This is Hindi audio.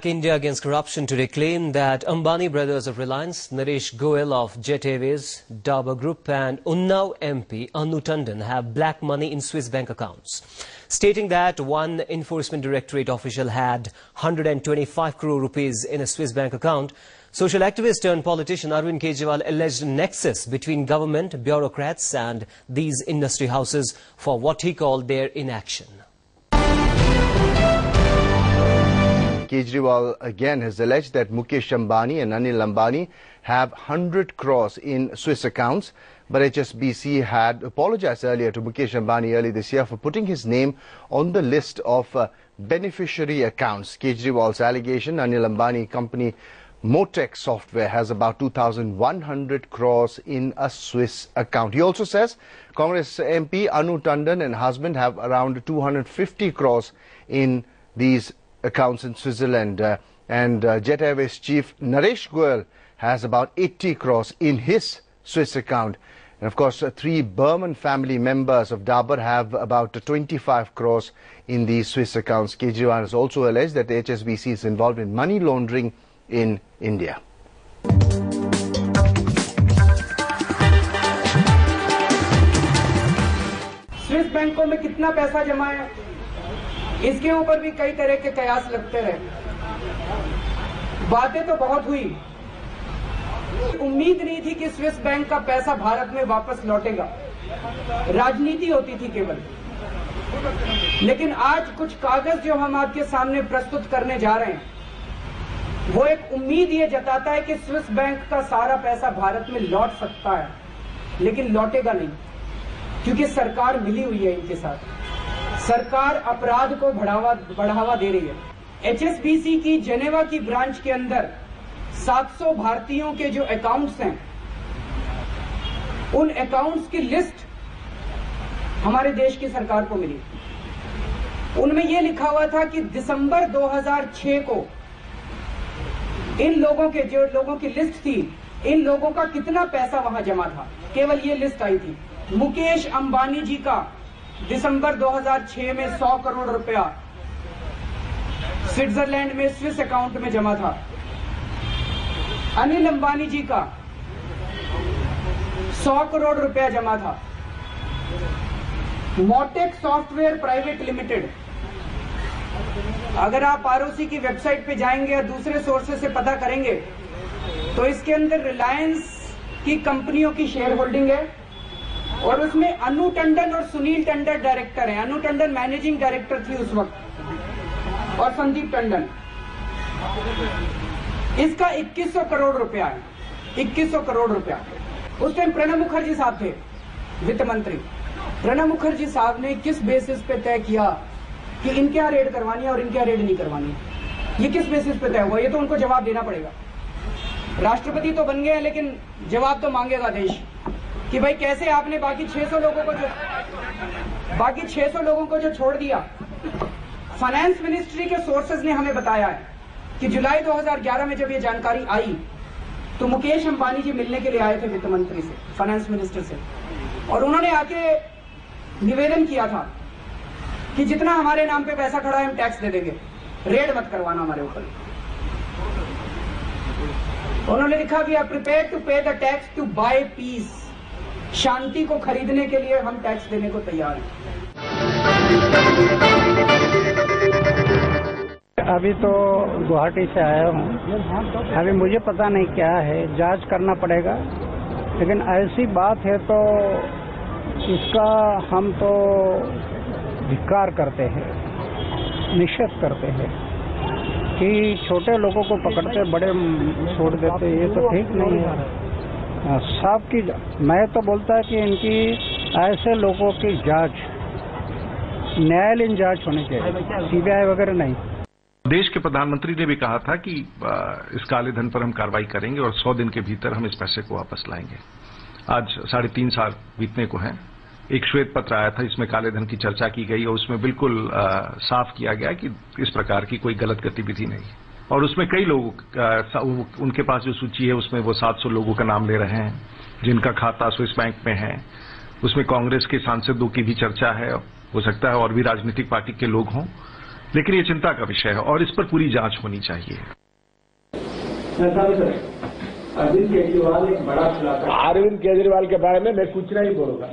India Against Corruption today claimed that Ambani brothers of Reliance, Naresh Goyal of Jet Airways, Dabur Group and Unnao MP Anu Tandon have black money in Swiss bank accounts. Stating that one enforcement directorate official had 125 crore rupees in a Swiss bank account, social activist turned politician Arvind Kejriwal alleged nexus between government, bureaucrats and these industry houses for what he called their inaction. Kejriwal again has alleged that Mukesh Ambani and Anil Ambani have 100 crores in Swiss accounts, but HSBC had apologized earlier to Mukesh Ambani early this year for putting his name on the list of beneficiary accounts. Kejriwal's allegation: Anil Ambani company Motec Software has about 2,100 crores in a Swiss account. He also says Congress MP Anu Tandon and husband have around 250 crores in these accounts in Switzerland, and Jet Airways chief Naresh Goyal has about 80 crores in his Swiss account. And of course, 3 Berman family members of Dabur have about 25 crores in these Swiss accounts. Kejriwal has also alleged that the HSBC is involved in money laundering in India. Swiss बैंकों में कितना पैसा जमा है, इसके ऊपर भी कई तरह के कयास लगते रहे। बातें तो बहुत हुई, उम्मीद नहीं थी कि स्विस बैंक का पैसा भारत में वापस लौटेगा। राजनीति होती थी केवल। लेकिन आज कुछ कागज जो हम आपके सामने प्रस्तुत करने जा रहे हैं, वो एक उम्मीद ये जताता है कि स्विस बैंक का सारा पैसा भारत में लौट सकता है, लेकिन लौटेगा नहीं, क्योंकि सरकार मिली हुई है इनके साथ। सरकार अपराध को बढ़ावा दे रही है। एचएसबीसी की जेनेवा की ब्रांच के अंदर 700 भारतीयों के जो अकाउंट्स हैं, उन अकाउंट्स की लिस्ट हमारे देश की सरकार को मिली। उनमें यह लिखा हुआ था कि दिसंबर 2006 को इन लोगों के जो लोगों की लिस्ट थी, इन लोगों का कितना पैसा वहां जमा था, केवल ये लिस्ट आई थी। मुकेश अंबानी जी का दिसंबर 2006 में 100 करोड़ रुपया स्विट्जरलैंड में स्विस अकाउंट में जमा था। अनिल अंबानी जी का 100 करोड़ रुपया जमा था। मोटेक सॉफ्टवेयर प्राइवेट लिमिटेड, अगर आप आरओसी की वेबसाइट पे जाएंगे या दूसरे सोर्सेस से पता करेंगे तो इसके अंदर रिलायंस की कंपनियों की शेयर होल्डिंग है, और उसमें अनु टंडन और सुनील टंडन डायरेक्टर हैं। अनु टंडन मैनेजिंग डायरेक्टर थी उस वक्त, और संदीप टंडन। इसका 2100 करोड़ रुपया है, 2100 करोड़ रुपया। उस टाइम प्रणब मुखर्जी साहब थे वित्त मंत्री। प्रणब मुखर्जी साहब ने किस बेसिस पे तय किया कि इनके यहाँ रेड करवानी है और इनके यहाँ रेड नहीं करवानी? ये किस बेसिस पे तय हुआ? ये तो उनको जवाब देना पड़ेगा। राष्ट्रपति तो बन गए हैं, लेकिन जवाब तो मांगेगा देश कि भाई कैसे आपने बाकी 600 लोगों को जो छोड़ दिया। फाइनेंस मिनिस्ट्री के सोर्सेज ने हमें बताया है कि जुलाई 2011 में जब ये जानकारी आई तो मुकेश अंबानी जी मिलने के लिए आए थे वित्त मंत्री से, फाइनेंस मिनिस्टर से, और उन्होंने आके निवेदन किया था कि जितना हमारे नाम पे पैसा खड़ा है हम टैक्स दे देंगे, रेड मत करवाना हमारे ऊपर। उन्होंने लिखा we are prepared to pay the tax to buy peace. शांति को खरीदने के लिए हम टैक्स देने को तैयार हैं। अभी तो गुवाहाटी से आया हूँ, अभी मुझे पता नहीं क्या है, जांच करना पड़ेगा। लेकिन ऐसी बात है तो इसका हम तो धिक्कार करते हैं, निषेध करते हैं कि छोटे लोगों को पकड़ते बड़े छोड़ देते, ये तो ठीक नहीं है। साहब की मैं तो बोलता है कि इनकी ऐसे लोगों की जांच न्यायालयीन जांच होनी चाहिए, सीबीआई वगैरह नहीं। देश के प्रधानमंत्री ने भी कहा था कि इस काले धन पर हम कार्रवाई करेंगे और 100 दिन के भीतर हम इस पैसे को वापस लाएंगे। आज 3.5 साल बीतने को हैं। एक श्वेत पत्र आया था, इसमें काले धन की चर्चा की गई और उसमें बिल्कुल साफ किया गया कि इस प्रकार की कोई गलत गतिविधि नहीं है। और उसमें कई लोग, उनके पास जो सूची है उसमें वो 700 लोगों का नाम ले रहे हैं जिनका खाता स्विस बैंक में है। उसमें कांग्रेस के सांसदों की भी चर्चा है, हो सकता है और भी राजनीतिक पार्टी के लोग हों। लेकिन ये चिंता का विषय है और इस पर पूरी जांच होनी चाहिए। अरविंद केजरीवाल एक बड़ा खुलासा। अरविंद केजरीवाल के बारे में मैं कुछ नहीं बोलूंगा।